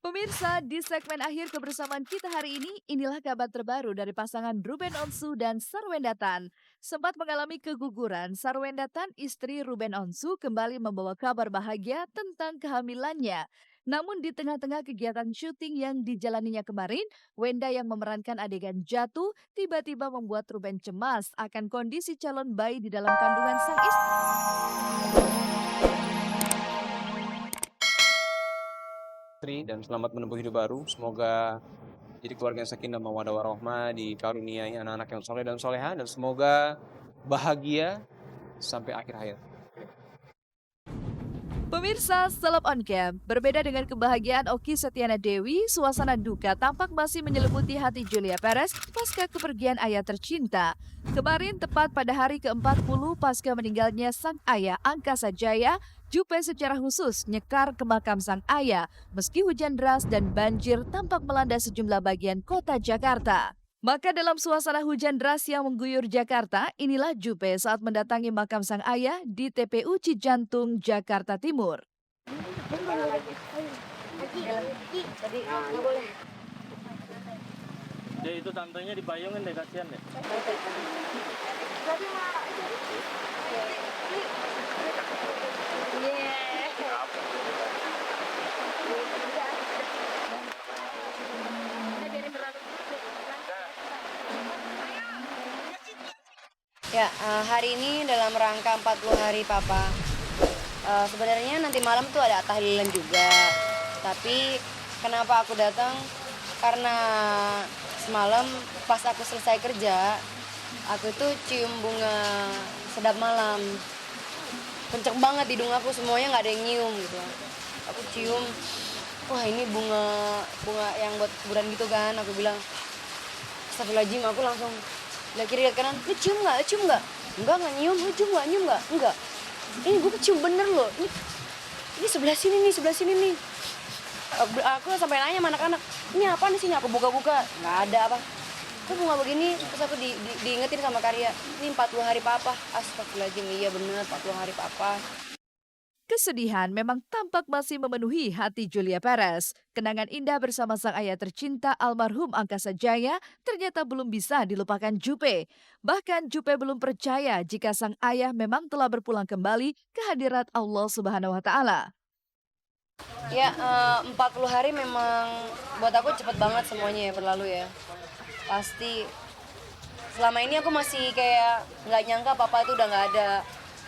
Pemirsa, di segmen akhir kebersamaan kita hari ini, inilah kabar terbaru dari pasangan Ruben Onsu dan Sarwendatan. Sempat mengalami keguguran, Sarwendatan, istri Ruben Onsu, kembali membawa kabar bahagia tentang kehamilannya. Namun di tengah-tengah kegiatan syuting yang dijalaninya kemarin, Wenda yang memerankan adegan jatuh tiba-tiba membuat Ruben cemas akan kondisi calon bayi di dalam kandungan sang istri dan selamat menempuh hidup baru. Semoga jadi keluarga yang sakinah mawaddah warahmah, dikaruniai anak-anak yang soleh dan soleha, dan semoga bahagia sampai akhir hayat. Pemirsa, Seleb on Cam, berbeda dengan kebahagiaan Oki Setiana Dewi, suasana duka tampak masih menyelimuti hati Julia Perez pasca kepergian ayah tercinta. Kemarin tepat pada hari ke-40 pasca meninggalnya sang ayah Angkasa Jaya, Jupe secara khusus nyekar ke makam sang ayah meski hujan deras dan banjir tampak melanda sejumlah bagian kota Jakarta. Maka dalam suasana hujan deras yang mengguyur Jakarta, inilah Jupe saat mendatangi makam sang ayah di TPU Cijantung, Jakarta Timur. Ya itu tantenya dipayungin deh, kasihan deh. Ya, hari ini dalam rangka 40 hari Papa. Sebenarnya nanti malam tuh ada tahlilan juga. Tapi kenapa aku datang? Karena semalam pas aku selesai kerja, aku itu cium bunga sedap malam. Kenceng banget hidung aku, semuanya nggak ada yang nyium gitu. Aku cium, wah ini bunga yang buat kuburan gitu kan. Aku bilang, astagfirullahaladzim, aku langsung lihat kiri lihat kanan, lu cium nggak? Enggak nyium, lu cium nggak? Enggak. Ini gue cium bener loh. Ini sebelah sini nih. Aku sampai nanya sama anak-anak, ini apa nih sini? Aku buka-buka, nggak ada apa. Kok bunga begini? Terus aku diingetin sama Karya, ini 40 hari Papa. Astagfirullahaladzim, iya bener 40 hari Papa. Kesedihan memang tampak masih memenuhi hati Julia Perez. Kenangan indah bersama sang ayah tercinta almarhum Angkasa Jaya ternyata belum bisa dilupakan Jupe. Bahkan Jupe belum percaya jika sang ayah memang telah berpulang kembali ke hadirat Allah Subhanahu wa Ta'ala. Ya, 40 hari memang buat aku cepet banget semuanya ya berlalu ya. Pasti selama ini aku masih kayak nggak nyangka Papa itu udah nggak ada.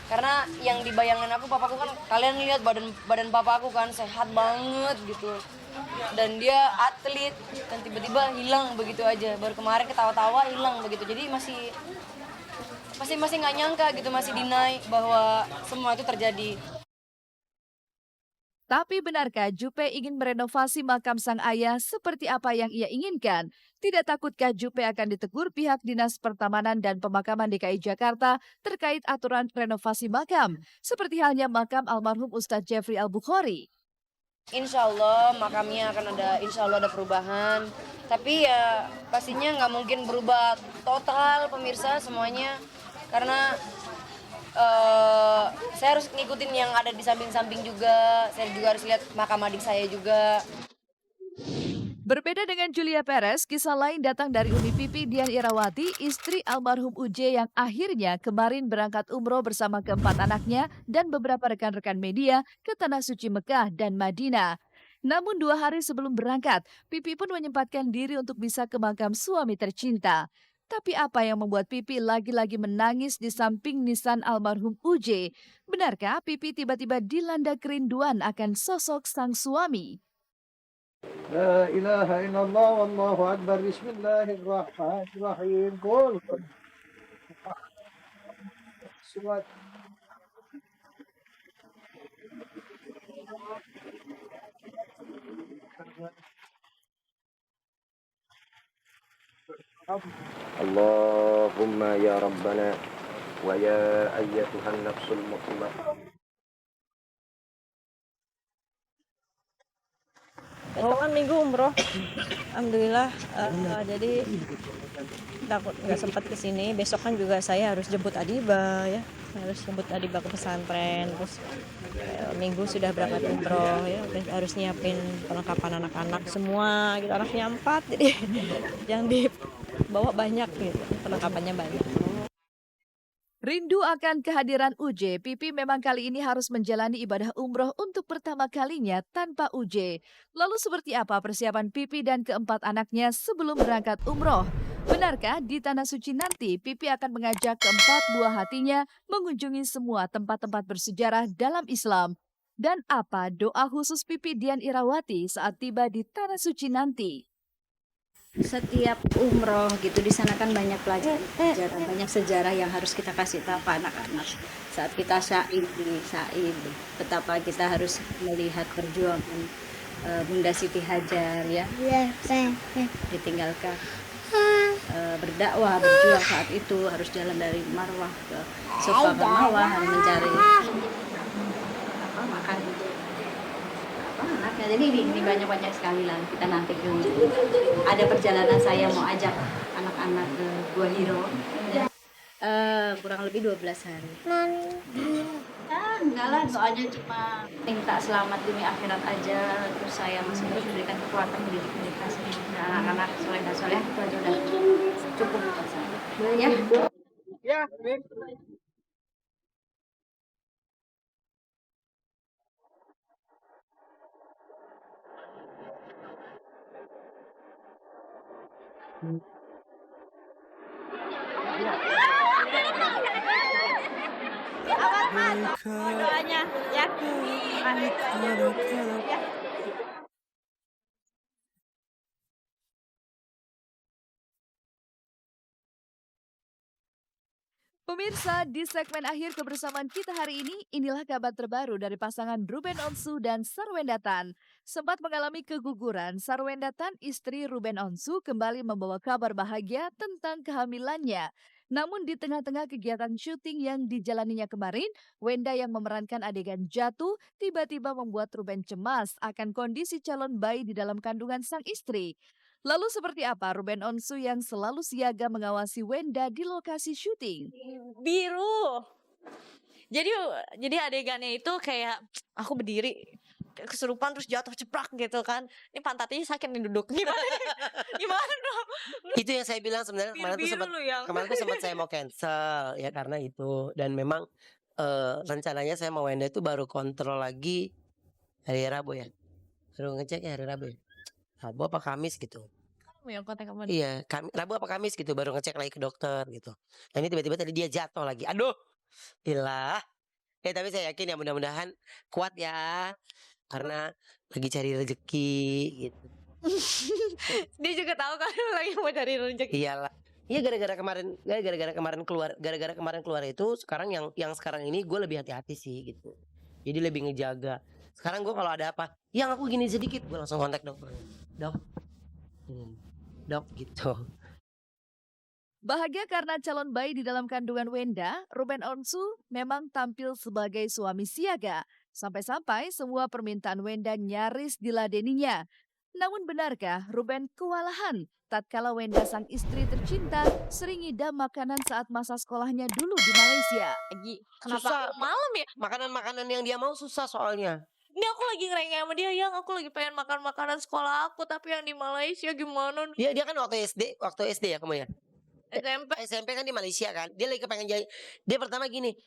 Karena yang dibayangin aku papaku kan, kalian lihat badan papa aku kan sehat banget gitu. Dan dia atlet dan tiba-tiba hilang begitu aja. Baru kemarin ketawa-tawa hilang begitu. Jadi masih nggak nyangka gitu, masih deny bahwa semua itu terjadi. Tapi benarkah Jupe ingin merenovasi makam sang ayah seperti apa yang ia inginkan? Tidak takutkah Jupe akan ditegur pihak Dinas Pertamanan dan Pemakaman DKI Jakarta terkait aturan renovasi makam? Seperti halnya makam almarhum Ustadz Jeffrey Al-Bukhari. Insya Allah makamnya akan ada perubahan. Tapi ya pastinya nggak mungkin berubah total pemirsa semuanya. Karena saya harus ngikutin yang ada di samping-samping juga. Saya juga harus lihat makam adik saya juga. Berbeda dengan Julia Perez, kisah lain datang dari Umi Pipi Dian Irawati, istri almarhum Uje yang akhirnya kemarin berangkat umroh bersama keempat anaknya dan beberapa rekan-rekan media ke Tanah Suci Mekah dan Madinah. Namun 2 hari sebelum berangkat, Pipi pun menyempatkan diri untuk bisa ke makam suami tercinta. Tapi apa yang membuat Pipi lagi-lagi menangis di samping nisan almarhum Uje? Benarkah Pipi tiba-tiba dilanda kerinduan akan sosok sang suami? لا إله إلا الله والله أكبر بسم الله الرحمن الرحيم قل سورة اللهم يا ربنا ويا أيتها النفس المطمئنة Besok kan minggu umroh. Alhamdulillah. Jadi takut nggak sempat ke sini. Besok kan juga saya harus jemput Adiba ya. Harus jemput Adiba ke pesantren. Terus minggu sudah berangkat umroh ya. Udah harus nyiapin perlengkapan anak-anak semua gitu. Anaknya 4 jadi yang dibawa banyak gitu. Perlengkapannya banyak. Rindu akan kehadiran UJ, Pipi memang kali ini harus menjalani ibadah umroh untuk pertama kalinya tanpa UJ. Lalu seperti apa persiapan Pipi dan keempat anaknya sebelum berangkat umroh? Benarkah di Tanah Suci nanti Pipi akan mengajak keempat buah hatinya mengunjungi semua tempat-tempat bersejarah dalam Islam? Dan apa doa khusus Pipi Dian Irawati saat tiba di Tanah Suci nanti? Setiap umroh gitu di sana kan banyak pelajaran sejarah, banyak sejarah yang harus kita kasih tahu ke anak-anak. Saat kita sa'i di sa'i, betapa kita harus melihat perjuangan Bunda Siti Hajar ya, ditinggalkan berdakwah, berjuang saat itu harus jalan dari Marwah ke Safa ke Marwah, harus mencari makan anaknya. Jadi ini banyak-banyak sekali lah kita nanti ada perjalanan saya mau ajak anak-anak ke Gua Hiro. Kurang lebih 12 hari. Enggak lah, doanya cuma minta selamat dunia akhirat aja. Terus saya masih terus memberikan kekuatan mendidik mereka anak-anak soleh dan soleh, itu aja udah cukup buat saya. Ya. Ya, Doanya ya. Pemirsa, di segmen akhir kebersamaan kita hari ini, inilah kabar terbaru dari pasangan Ruben Onsu dan Sarwendatan. Sempat mengalami keguguran, Sarwendatan istri Ruben Onsu kembali membawa kabar bahagia tentang kehamilannya. Namun di tengah-tengah kegiatan syuting yang dijalaninya kemarin, Wenda yang memerankan adegan jatuh tiba-tiba membuat Ruben cemas akan kondisi calon bayi di dalam kandungan sang istri. Lalu seperti apa Ruben Onsu yang selalu siaga mengawasi Wenda di lokasi syuting? Biru. Jadi adegannya itu kayak aku berdiri kesurupan terus jatuh ceprak gitu kan. Ini pantatnya sakit nih duduk. Gimana dong? Itu yang saya bilang sebenarnya kemarin tuh sempat saya mau cancel ya karena itu, dan memang rencananya saya mau Wenda itu baru kontrol lagi hari Rabu ya. Baru ngecek ya hari Rabu ya. Rabu apa Kamis gitu. Kamu yang kontak kamu. Iya, Rabu apa Kamis gitu baru ngecek lagi ke dokter gitu. Dan ini tiba-tiba tadi dia jatuh lagi. Aduh. Ilah. Ya tapi saya yakin ya mudah-mudahan kuat ya. Karena lagi cari rezeki gitu. Dia juga tahu kan lagi mau cari rezeki. Iyalah. Iya gara-gara kemarin keluar itu sekarang yang sekarang ini gue lebih hati-hati sih gitu. Jadi lebih ngejaga. Sekarang gue kalau ada apa, yang aku gini sedikit, gue langsung kontak dokter. Dok gitu. Bahagia karena calon bayi di dalam kandungan Wenda, Ruben Onsu memang tampil sebagai suami siaga. Sampai-sampai semua permintaan Wenda nyaris diladeninya. Namun benarkah Ruben kewalahan tatkala Wenda sang istri tercinta sering ngidam makanan saat masa sekolahnya dulu di Malaysia? Kenapa Susah. malam ya? Makanan-makanan yang dia mau susah soalnya. Ini aku lagi ngerengek sama dia, yang aku lagi pengen makan makanan sekolah aku, tapi yang di Malaysia gimana? Dia kan waktu SD ya kamu ya. SMP kan di Malaysia kan. Dia lagi kepengen jadi. Dia pertama gini,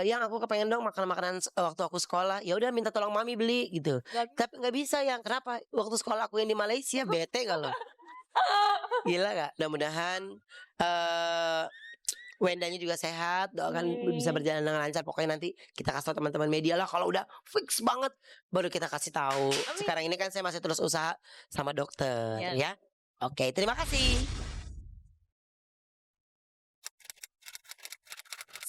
yang aku kepengen dong makan makanan waktu aku sekolah. Ya udah minta tolong mami beli gitu. Tapi nggak bisa yang kenapa? Waktu sekolah aku yang di Malaysia bete kalau. Gila gak? Mudah-mudahan Wendanya juga sehat, doakan bisa berjalan dengan lancar. Pokoknya nanti kita kasih tahu teman-teman media lah kalau udah fix banget baru kita kasih tahu. Sekarang ini kan saya masih terus usaha sama dokter ya. Oke, terima kasih.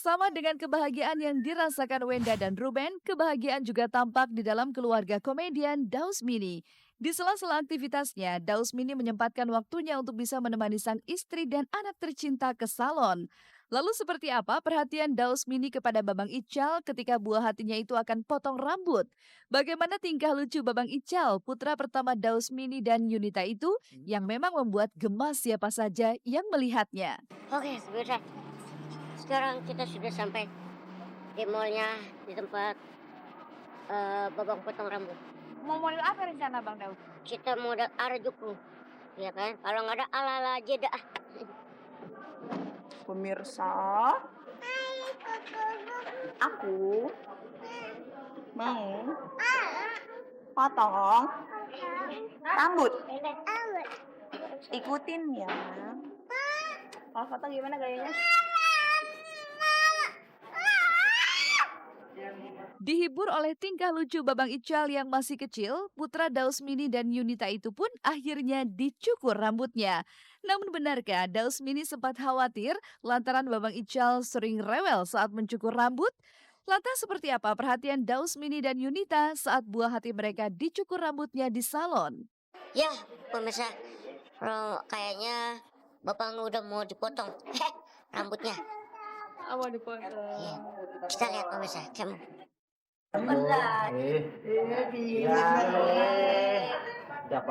Sama dengan kebahagiaan yang dirasakan Wenda dan Ruben, kebahagiaan juga tampak di dalam keluarga komedian Daus Mini. Di sela-sela aktivitasnya, Daus Mini menyempatkan waktunya untuk bisa menemani sang istri dan anak tercinta ke salon. Lalu seperti apa perhatian Daus Mini kepada Babang Ical ketika buah hatinya itu akan potong rambut? Bagaimana tingkah lucu Babang Ical, putra pertama Daus Mini dan Yunita itu yang memang membuat gemas siapa saja yang melihatnya? Oke, sebentar. Sekarang kita sudah sampai di mallnya, di tempat babang potong rambut. Mau model apa rencana Bang Daus? Kita modal Harajuku, ya kan? Kalau nggak ada ala-ala aja dah. Pemirsa, aku mau potong rambut. Ikutin ya. Kalau foto gimana gayanya? Dihibur oleh tingkah lucu Babang Ical yang masih kecil, putra Daus Mini dan Yunita itu pun akhirnya dicukur rambutnya. Namun benarkah Daus Mini sempat khawatir lantaran Babang Ical sering rewel saat mencukur rambut? Lantas seperti apa perhatian Daus Mini dan Yunita saat buah hati mereka dicukur rambutnya di salon? Ya, pemirsa, kayaknya bapak udah mau dipotong rambutnya. Mau dipotong. Ya. Kita lihat pemirsa, kamu. Dapat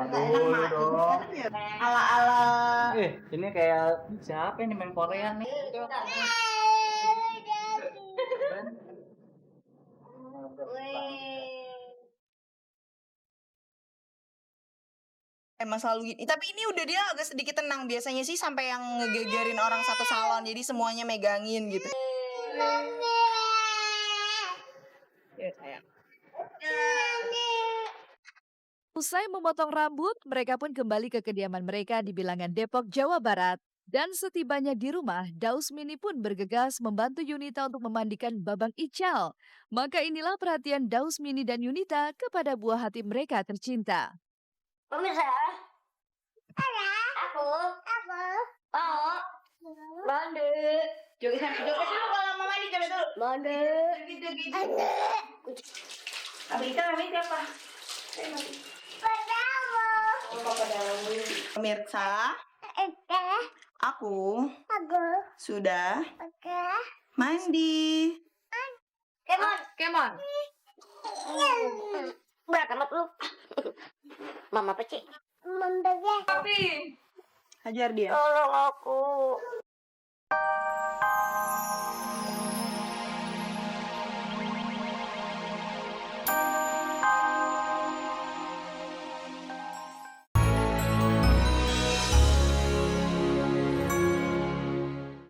dulu dong. Ala-ala. Ini kayak siapa ini main Korea nih? Emang selalu gini. Tapi ini udah dia agak sedikit tenang. Biasanya sih sampai yang ngegegerin orang satu salon. Jadi semuanya megangin gitu. Ya sayang. Usai memotong rambut, mereka pun kembali ke kediaman mereka di bilangan Depok, Jawa Barat. Dan setibanya di rumah, Daus Mini pun bergegas membantu Yunita untuk memandikan Babang Ical. Maka inilah perhatian Daus Mini dan Yunita kepada buah hati mereka tercinta. Pemirsa, aku mau mandi. Joget dulu kalau mau mandi coba dulu. Mandi. Abis itu namanya siapa? Pemirsa, aku sudah mandi. Kemon. Berat amat lu. Mama peci. Hajar dia. Tolong